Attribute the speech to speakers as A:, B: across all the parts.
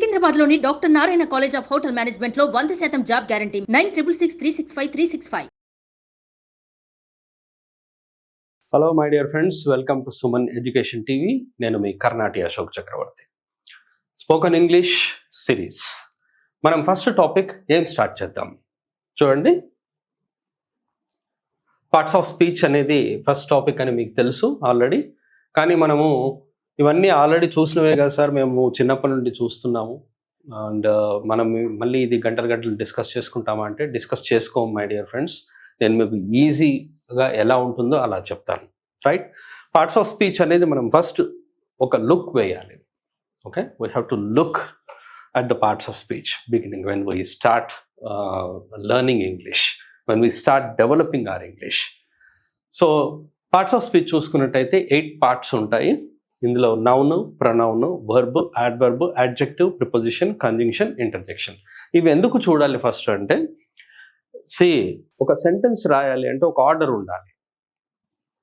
A: సికింద్రాబాద్లోని doctor Narayana college of hotel మేనేజ్మెంట్లో 100% job guarantee 966365
B: hello my dear friends, welcome to Suman education TV. నేను మీ Karnati Ashok Chakravarthy. Spoken English series మనం first topic ఏం start చేద్దాం చూడండి. పార్ట్స్ ఆఫ్ స్పీచ్ అనేది ఫస్ట్ టాపిక్ అని మీకు తెలుసు ఆల్రెడీ. కానీ మనము ఇవన్నీ ఆల్రెడీ చూసినవే కదా సార్, మేము చిన్నప్పటి నుండి చూస్తున్నాము. అండ్ మనం మళ్ళీ ఇది గంటలు డిస్కస్ చేసుకుంటామా అంటే డిస్కస్ చేసుకోము మై డియర్ ఫ్రెండ్స్. నేను మీకు ఈజీగా ఎలా ఉంటుందో అలా చెప్తాను, రైట్? పార్ట్స్ ఆఫ్ స్పీచ్ అనేది మనం ఫస్ట్ ఒక లుక్ వేయాలి. Okay, we have to look at the parts of speech beginning when we start learning English, when we start developing our English. So parts of speech చూసుకున్నట్టయితే 8 parts ఉంటాయి. ఇందులో noun, pronoun, verb, adverb, adjective, preposition, conjunction, interjection. ఇవి ఎందుకు చూడాలి first అంటే, ఒక sentence రాయాలి అంటే ఒక ఆర్డర్ ఉండాలి.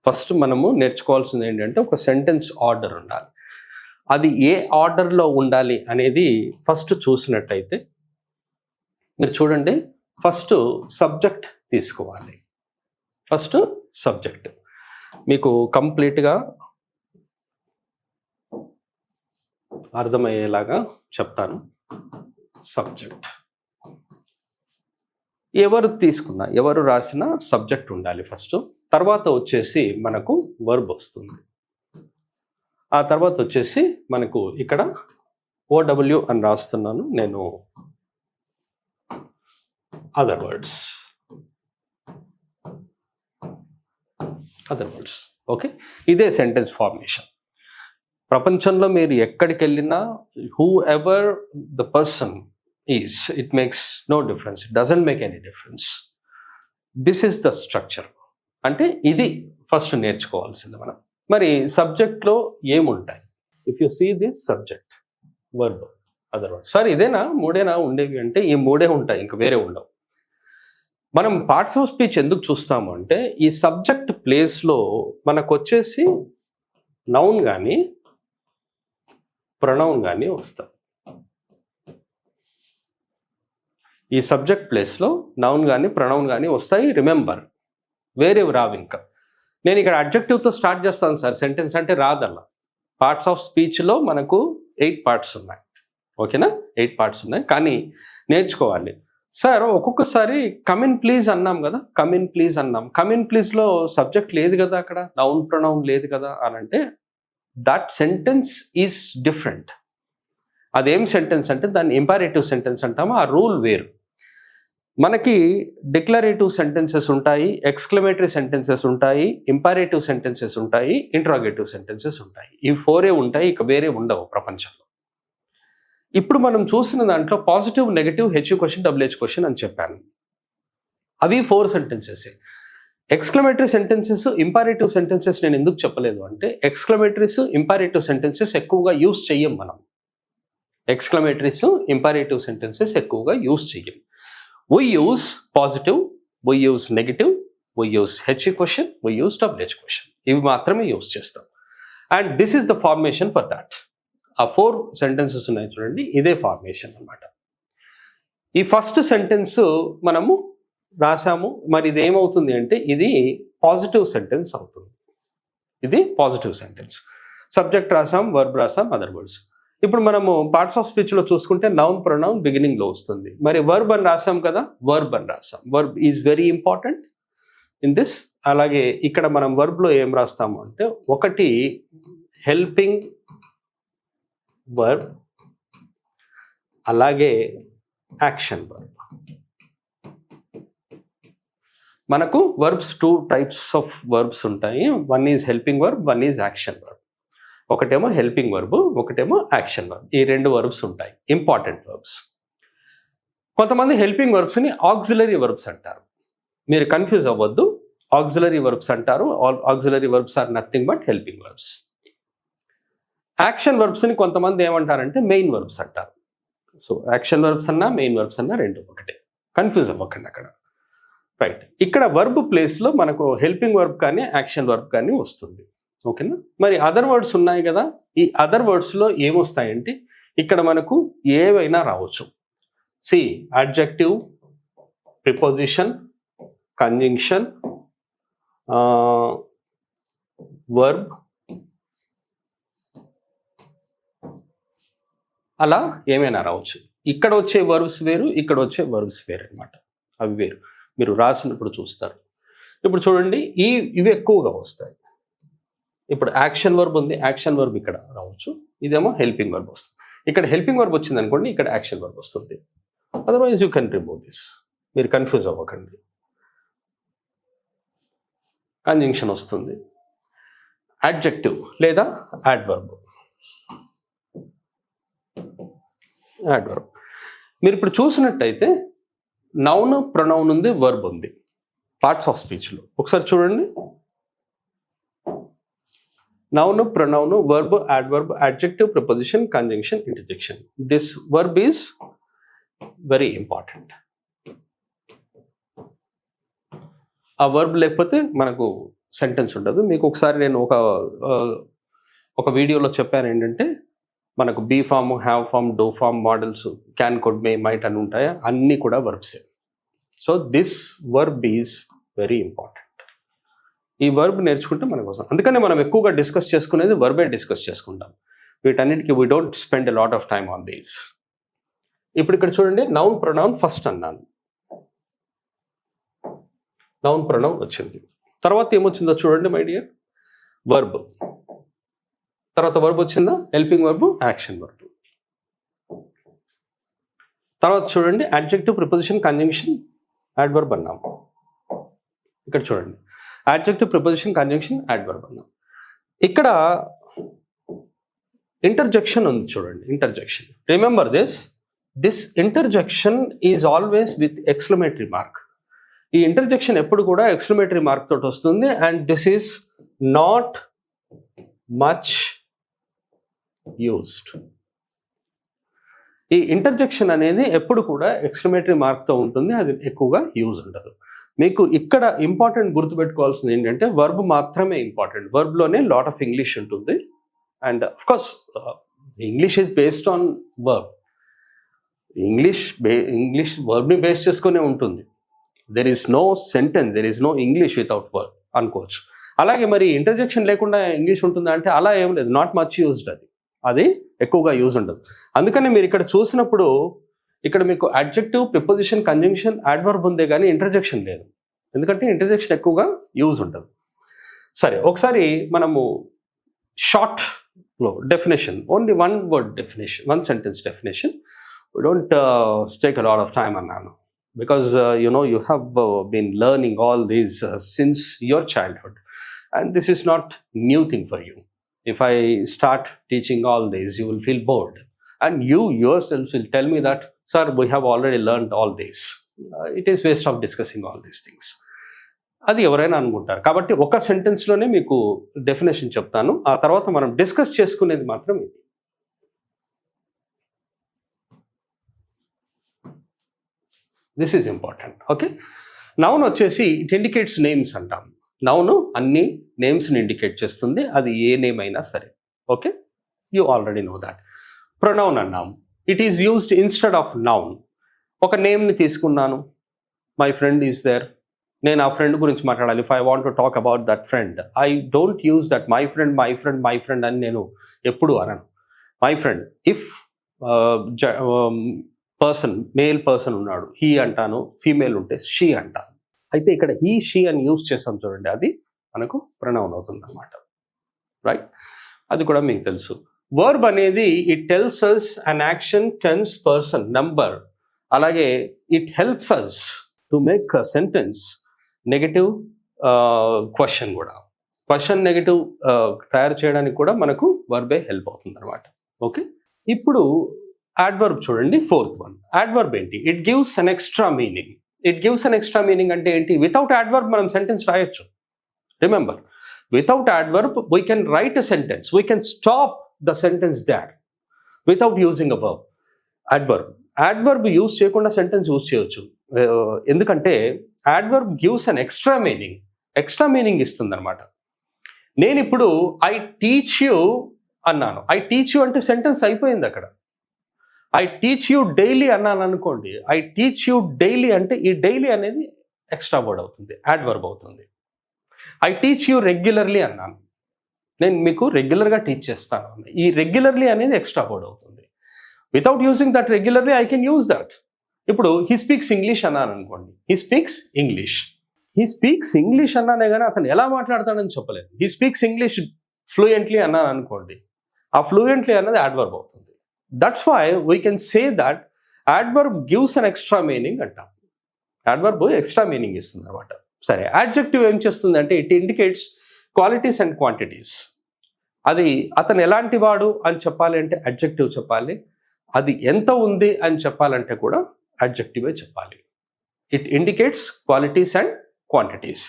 B: ఫస్ట్ మనము నేర్చుకోవాల్సింది ఏంటంటే ఒక సెంటెన్స్ ఆర్డర్ ఉండాలి. అది ఏ ఆర్డర్లో ఉండాలి అనేది ఫస్ట్ చూసినట్టయితే మీరు చూడండి. ఫస్ట్ సబ్జెక్ట్ తీసుకోవాలి. ఫస్ట్ సబ్జెక్ట్ మీకు కంప్లీట్గా అర్థమయ్యేలాగా చెప్తాను. సబ్జెక్ట్ ఎవరు రాసిన సబ్జెక్ట్ ఉండాలి ఫస్ట్. తర్వాత వచ్చేసి మనకు వర్బ్ వస్తుంది. ఆ తర్వాత వచ్చేసి మనకు ఇక్కడ ఓడబ్ల్యూ అని రాస్తున్నాను నేను, అదర్ వర్డ్స్. ఓకే, ఇదే సెంటెన్స్ ఫార్మేషన్. ప్రపంచంలో మీరు ఎక్కడికి వెళ్ళినా whoever the person is, it makes no difference, it doesn't make any difference. This is the structure. అంటే ఇది ఫస్ట్ నేర్చుకోవాల్సింది మనం. మరి సబ్జెక్ట్లో ఏముంటాయి? If you see this subject, verb, other word. Sir ఇదేనా మూడేనా ఉండేవి అంటే ఈ మూడే ఉంటాయి, ఇంకా వేరే ఉండవు. మనం పార్ట్స్ ఆఫ్ స్పీచ్ ఎందుకు చూస్తాము అంటే ఈ సబ్జెక్ట్ ప్లేస్లో మనకు వచ్చేసి నౌన్ కానీ ప్రొనౌన్ కానీ వస్తాయి. ఈ సబ్జెక్ట్ ప్లేస్లో నౌన్ కానీ ప్రొనౌన్ కానీ వస్తాయి. రిమెంబర్, వేరేవి రావు. ఇంకా నేను ఇక్కడ అడ్జెక్టివ్తో స్టార్ట్ చేస్తాను సార్, సెంటెన్స్ అంటే రాదల్లా. పార్ట్స్ ఆఫ్ స్పీచ్లో మనకు 8 పార్ట్స్ ఉన్నాయి. ఓకేనా, 8 పార్ట్స్ ఉన్నాయి. కానీ నేర్చుకోవాలి. సార్ ఒక్కొక్కసారి కమిన్ ప్లీజ్ అన్నాం కదా, కమిన్ ప్లీజ్లో సబ్జెక్ట్ లేదు కదా, అక్కడ నౌన్ ప్రొనౌన్ లేదు కదా అని అంటే దట్ సెంటెన్స్ ఈజ్ డిఫరెంట్. అదేం సెంటెన్స్ అంటే దాన్ని ఇంపారేటివ్ సెంటెన్స్ అంటాము. ఆ రూల్ వేరు. మనకి డిక్లరేటివ్ సెంటెన్సెస్ ఉంటాయి, ఎక్స్క్లమేటరీ సెంటెన్సెస్ ఉంటాయి, ఇంపారేటివ్ సెంటెన్సెస్ ఉంటాయి, ఇంట్రాగేటివ్ సెంటెన్సెస్ ఉంటాయి. ఇవి 4 ఉంటాయి, ఇక వేరే ఉండవు ప్రపంచంలో. ఇప్పుడు మనం చూసిన దాంట్లో positive, negative, H question, WH question అని చెప్పాను. అవి 4 sentences. Exclamatory sentences, imperative sentences నేను ఎందుకు చెప్పలేదు అంటే ఎక్స్క్లమేటరీస్, ఇంపారేటివ్ సెంటెన్సెస్ ఎక్కువగా యూస్ చెయ్యం మనం. ఎక్స్క్లమేటరీస్, ఇంపారేటివ్ సెంటెన్సెస్ ఎక్కువగా యూస్ చెయ్యం. We use positive, we use negative, we use H question, we use WH question. ఇవి మాత్రమే యూస్ చేస్తాం. And this is the formation for that. ఆ 4 సెంటెన్సెస్ ఉన్నాయి చూడండి, ఇదే ఫార్మేషన్ అన్నమాట. ఈ ఫస్ట్ సెంటెన్స్ మనము రాసాము. మరి ఇది ఏమవుతుంది అంటే ఇది పాజిటివ్ సెంటెన్స్ అవుతుంది. ఇది పాజిటివ్ సెంటెన్స్. సబ్జెక్ట్ రాసాం, వర్బ్ రాసాం, అదర్ వర్డ్స్. ఇప్పుడు మనము పార్ట్స్ ఆఫ్ స్పీచ్లో చూసుకుంటే నౌన్ ప్రొనౌన్ బిగినింగ్లో వస్తుంది. మరి వర్బ్ అని రాసాం కదా, verb is very important in this. అలాగే ఇక్కడ మనం వర్బ్లో ఏం రాస్తాము అంటే ఒకటి హెల్పింగ్ వర్బ్, అలాగే యాక్షన్ వర్బ్. మనకు వర్బ్స్ 2 టైప్స్ ఆఫ్ వర్బ్స్ ఉంటాయి. One is helping verb, one is action verb. ఒకటేమో హెల్పింగ్ వర్బ్, ఒకటేమో యాక్షన్ వర్బ్. ఈ 2 వర్బ్స్ ఉంటాయి, ఇంపార్టెంట్ వర్బ్స్. కొంతమంది హెల్పింగ్ వర్బ్స్ని ఆక్సిలరీ వర్బ్స్ అంటారు. మీరు కన్ఫ్యూజ్ అవ్వద్దు. ఆక్సిలరీ వర్బ్స్ అంటారు. Auxiliary verbs are nothing but helping verbs. Action వర్బ్స్ని కొంతమంది ఏమంటారంటే మెయిన్ వర్బ్స్ అంటారు. సో యాక్షన్ వర్బ్స్ అన్నా మెయిన్ వర్బ్స్ అన్నా 2 ఒకటే. కన్ఫ్యూజ్ అవ్వకండి అక్కడ, రైట్? ఇక్కడ వర్బ్ ప్లేస్లో మనకు హెల్పింగ్ వర్బ్ కానీ యాక్షన్ వర్బ్ కానీ వస్తుంది. ఓకేనా? మరి అదర్ వర్డ్స్ ఉన్నాయి కదా, ఈ అదర్ వర్డ్స్లో ఏమొస్తాయంటే ఇక్కడ మనకు ఏవైనా రావచ్చు. See adjective, preposition, conjunction, verb, అలా ఏమైనా రావచ్చు. ఇక్కడ వచ్చే వర్బ్స్ వేరు, ఇక్కడ వచ్చే వర్బ్స్ వేరు అనమాట. అవి వేరు, మీరు రాసినప్పుడు చూస్తారు. ఇప్పుడు చూడండి, ఇవి ఎక్కువగా వస్తాయి. ఇప్పుడు యాక్షన్ వర్బ్ ఉంది, యాక్షన్ వర్బ్ ఇక్కడ రావచ్చు. ఇదేమో హెల్పింగ్ వర్బ్ వస్తుంది. ఇక్కడ హెల్పింగ్ వర్బ్ వచ్చింది అనుకోండి, ఇక్కడ యాక్షన్ వర్బ్ వస్తుంది. Otherwise you can remove this. మీరు కన్ఫ్యూజ్ అవ్వకండి. కంజంక్షన్ వస్తుంది, అడ్జెక్టివ్ లేదా యాడ్వర్బ్. యాడ్వర్బ్ మీరు ఇప్పుడు చూసినట్టయితే నౌన్, ప్రొనౌన్ ఉంది, వర్బ్ ఉంది పార్ట్స్ ఆఫ్ స్పీచ్లో. ఒకసారి చూడండి, noun, pronoun, verb, adverb, adjective, preposition, conjunction, interjection. This verb is very important. ఆ వర్బ్ లేకపోతే మనకు సెంటెన్స్ ఉండదు. మీకు ఒకసారి నేను ఒక వీడియోలో చెప్పాను ఏంటంటే, మనకు be form, have form, do form, modals, can, could, may, might అని ఉంటాయా, అన్నీ కూడా వర్బ్సే. So this verb is very important. ఈ వర్బ్ నేర్చుకుంటే మనకు వస్తుంది. అందుకని మనం ఎక్కువగా డిస్కస్ చేసుకునేది వర్బే డిస్కస్ చేసుకుంటాం. వీటన్నిటికీ we don't spend a lot of time on these. ఇప్పుడు ఇక్కడ చూడండి, నౌన్, ప్రొనౌన్ ఫస్ట్ అన్నాను. నౌన్, ప్రొనౌన్ వచ్చింది. తర్వాత ఏమొచ్చిందో చూడండి మై డియర్, వర్బ్. తర్వాత వర్బ్ వచ్చిందా, హెల్పింగ్ వర్బ్, యాక్షన్ వర్బ్. తర్వాత చూడండి, అడ్జెక్టివ్, ప్రిపోజిషన్, కంజంక్షన్, యాడ్వర్బ్ అన్నాం. ఇక్కడ చూడండి, అడ్జెక్టివ్, ప్రిపోజిషన్, కంజంక్షన్, యాడ్వర్బ్ అన్నాం. ఇక్కడ ఇంటర్జెక్షన్ ఉంది చూడండి, interjection. Remember this interjection is always with exclamatory mark. ఈ ఇంటర్జెక్షన్ ఎప్పుడు కూడా ఎక్స్క్లమేటరీ మార్క్ తోటి వస్తుంది. And this is not much used. ఈ ఇంటర్జెక్షన్ అనేది ఎప్పుడు కూడా ఎక్స్క్లమేటరీ మార్క్తో ఉంటుంది, అది ఎక్కువగా యూజ్ ఉండదు. మీకు ఇక్కడ ఇంపార్టెంట్ గుర్తుపెట్టుకోవాల్సింది ఏంటంటే, వర్బ్ మాత్రమే ఇంపార్టెంట్. వర్బ్లోనే లాట్ ఆఫ్ ఇంగ్లీష్ ఉంటుంది. And of course English is based on verb. English వర్బ్ని బేస్ చేసుకునే ఉంటుంది. There is no sentence, there is no English without verb అనుకోవచ్చు. అలాగే మరి ఇంటర్జెక్షన్ లేకుండా ఇంగ్లీష్ ఉంటుందా అంటే అలా ఏం లేదు. నాట్ మచ్ యూజ్డ్, అది ఎక్కువగా యూజ్ ఉండదు. అందుకని మీరు ఇక్కడ చూసినప్పుడు ఇక్కడ మీకు అడ్జెక్టివ్, ప్రిపోజిషన్, కంజంక్షన్, యాడ్వర్బ్ ఉందే కానీ ఇంటర్జెక్షన్ లేదు. ఎందుకంటే ఇంటర్జెక్షన్ ఎక్కువగా యూజ్ ఉండదు. సరే, ఒకసారి మనము షార్ట్లో definition, only one word definition, one sentence definition. We don't take a lot of time అన్నాను. Because you have been learning all these since your childhood, and this is not new thing for you. If I start teaching all these, you will feel bored, and you yourself will tell me that, sir, we have already learned all this. It is waste of discussing all these things. అది ఎవరైనా అనుకుంటారు. కాబట్టి ఒక సెంటెన్స్లోనే మీకు definition చెప్తాను, ఆ తర్వాత మనం డిస్కస్ చేసుకునేది మాత్రం ఇది. This is important. Okay, noun వచ్చేసి ఇట్ ఇండికేట్స్ నేమ్స్ అంటాం. నౌన్ అన్ని నేమ్స్ని ఇండికేట్ చేస్తుంది, అది ఏ నేమ్ అయినా సరే. Okay, you already know that. Pronoun అన్నాం, it is used instead of noun. ఒక నేమ్ని తీసుకున్నాను, మై ఫ్రెండ్ ఈజ్ దేర్. నేను ఆ ఫ్రెండ్ గురించి మాట్లాడాలి. If I want to talk about that friend, I don't use that my friend అని నేను ఎప్పుడు అనను. My friend, if person, male person ఉన్నాడు, హీ అంటాను. ఫీమేల్ ఉంటే షీ అంటాను. అయితే ఇక్కడ హీ, షీ అని యూజ్ చేస్తాం చూడండి, అది మనకు ప్రొనౌన్ అవుతుంది అన్నమాట. రైట్, అది కూడా మీకు తెలుసు. వర్బ్ అనేది it tells us an action, tense, person, number. అలాగే it helps us to make a sentence negative, question కూడా. క్వశ్చన్, నెగటివ్ తయారు చేయడానికి కూడా మనకు వర్బే హెల్ప్ అవుతుంది అనమాట. ఓకే, ఇప్పుడు యాడ్వర్బ్ చూడండి, ఫోర్త్ వన్. యాడ్వర్బ్ ఏంటి? It gives an extra meaning. It gives an extra meaning అంటే ఏంటి? వితౌట్ యాడ్వర్బ్ మనం సెంటెన్స్ రాయొచ్చు. Remember, without adverb we can write a sentence, we can stop the sentence there without using a verb. Adverb use చేయకుండా sentence use చేయొచ్చు. ఎందుకంటే adverb gives an extra meaning ఇస్తుంది అనమాట. నేను ఇప్పుడు ఐ టీచ్ యూ అన్నాను. I teach you అంటే sentence అయిపోయింది అక్కడ. ఐ టీచ్ యూ డైలీ అన్నాను అనుకోండి, ఐ టీచ్ యూ డైలీ అంటే ఈ డైలీ అనేది ఎక్స్ట్రా వర్డ్ అవుతుంది, యాడ్వర్బ్ అవుతుంది. ఐ టీచ్ యూ రెగ్యులర్లీ అన్నాను, నేను మీకు రెగ్యులర్గా టీచ్ చేస్తాను. ఈ రెగ్యులర్లీ అనేది ఎక్స్ట్రా వర్డ్ అవుతుంది. Without using that regularly I can use that. ఇప్పుడు హీ స్పీక్స్ ఇంగ్లీష్ అన్నాను అనుకోండి, he speaks English. He speaks English అన్నానే కానీ అతను ఎలా మాట్లాడతాడని చెప్పలేదు. హీ స్పీక్స్ ఇంగ్లీష్ ఫ్లూయెంట్లీ అన్నాను అనుకోండి, ఆ ఫ్లూయెంట్లీ అన్నది యాడ్వర్బ్ అవుతుంది. That's why we can say that adverb gives an extra meaning అంటాం. యాడ్వర్బ్ ఎక్స్ట్రా మీనింగ్ ఇస్తుంది అనమాట. సరే, యాడ్జెక్టివ్ ఏం చేస్తుంది అంటే it indicates qualities and quantities. అది అతను ఎలాంటి వాడు అని చెప్పాలి అంటే అడ్జెక్టివ్ చెప్పాలి, అది ఎంత ఉంది అని చెప్పాలంటే కూడా అడ్జెక్టివే చెప్పాలి. It indicates qualities and quantities.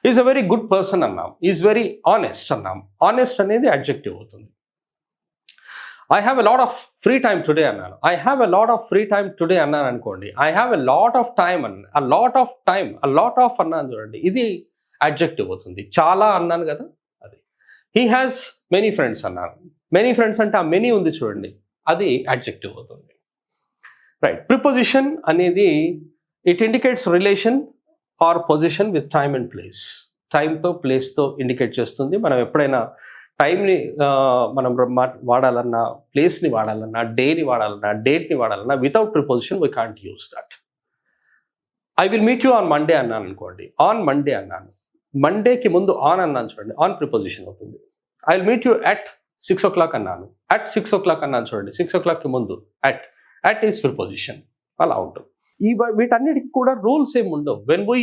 B: Is a very good person అన్నాం, ఈజ్ వెరీ ఆనెస్ట్ అన్నాం. ఆనెస్ట్ అనేది అడ్జెక్టివ్ అవుతుంది. I have a lot of free time today అన్నాను, I have a lot of free time today అన్నాను అనుకోండి, I have a lot of time అన్నాను, a lot of time, a lot of అన్నాను చూడండి, ఇది adjective అవుతుంది. చాలా అన్నాను కదా అది. హీ హ్యాస్ మెనీ ఫ్రెండ్స్ అన్నాను, మెనీ ఫ్రెండ్స్ అంటే ఆ మెనీ ఉంది చూడండి, అది అడ్జెక్టివ్ అవుతుంది. రైట్. ప్రిపోజిషన్ అనేది it indicates relation or position with time and place. టైంతో ప్లేస్తో ఇండికేట్ చేస్తుంది. మనం ఎప్పుడైనా టైంని మనం వాడాలన్నా, ప్లేస్ని వాడాలన్నా, డేని వాడాలన్నా, డేట్ని వాడాలన్నా without preposition we can't use that. I will meet you on Monday అన్నాను అనుకోండి, ఆన్ మండే అన్నాను, మండేకి ముందు ఆన్ అన్నాను చూడండి, ఆన్ ప్రిపోజిషన్ అవుతుంది. I will meet you at 6 o'clock అన్నాను, అట్ 6 o'clock అన్నాను చూడండి, 6 o'clockకి ముందు అట్ ఈస్ ప్రిపోజిషన్. అలా ఉంటుంది. వీటన్నిటికి కూడా రూల్స్ ఏమి ఉండవు. When we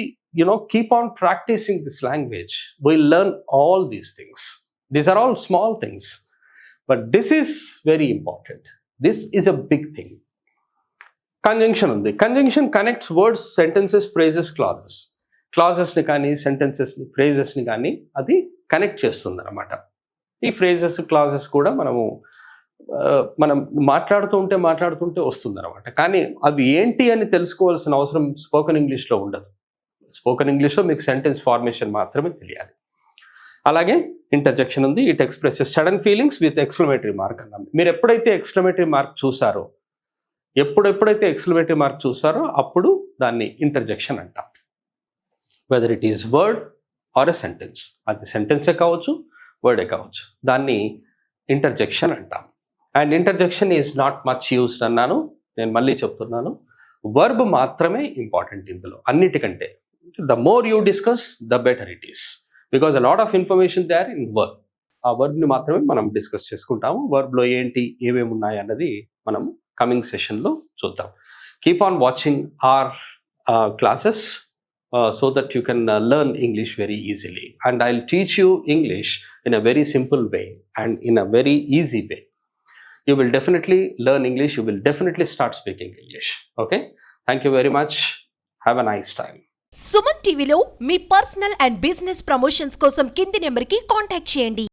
B: keep on practising this language we learn all these things. These are all small things, but this is very important. This is a big thing. Conjunction undi. Conjunction connects words, sentences, phrases, clauses. Clauses ni kaani, sentences ni, phrases ni kaani adi connect chestundi anamata. Ee phrases, clauses kuda మనం మాట్లాడుతుంటే వస్తుంది అనమాట. కానీ అవి ఏంటి అని తెలుసుకోవాల్సిన అవసరం స్పోకెన్ ఇంగ్లీష్లో ఉండదు. స్పోకెన్ ఇంగ్లీష్లో మీకు సెంటెన్స్ ఫార్మేషన్ మాత్రమే తెలియాలి. అలాగే ఇంటర్జెక్షన్ ఉంది. It expresses sudden feelings with exclamatory mark అన్నాం. మీరు ఎప్పుడైతే ఎక్స్క్లమేటరీ మార్క్ చూసారో, ఎప్పుడైతే ఎక్స్క్లమేటరీ మార్క్ చూసారో అప్పుడు దాన్ని ఇంటర్జెక్షన్ అంటాం. Whether it is word or a sentence, అది సెంటెన్సే కావచ్చు, వర్డే కావచ్చు, దాన్ని ఇంటర్జెక్షన్ అంటాం. And interjection is not much used అన్నాను. నేను మళ్ళీ చెప్తున్నాను, వర్బ్ మాత్రమే ఇంపార్టెంట్ ఇందులో అన్నిటికంటే. The more you discuss the better it is, because a lot of information they are in verb. ఆ వర్బ్ని మాత్రమే మనం డిస్కస్ చేసుకుంటాము. వర్బ్లో ఏంటి, ఏమేమి ఉన్నాయి అన్నది మనం కమింగ్ సెషన్లో చూద్దాం. Keep on watching our classes so that you can learn English very easily. And I'll teach you English in a very simple way and in a very easy way. You will definitely learn English. You will definitely start speaking English. Okay? Thank you very much. Have a nice time.
C: Suman టీవీలో మీ personal and business promotions కోసం కింది నెంబర్కి contact చేయండి.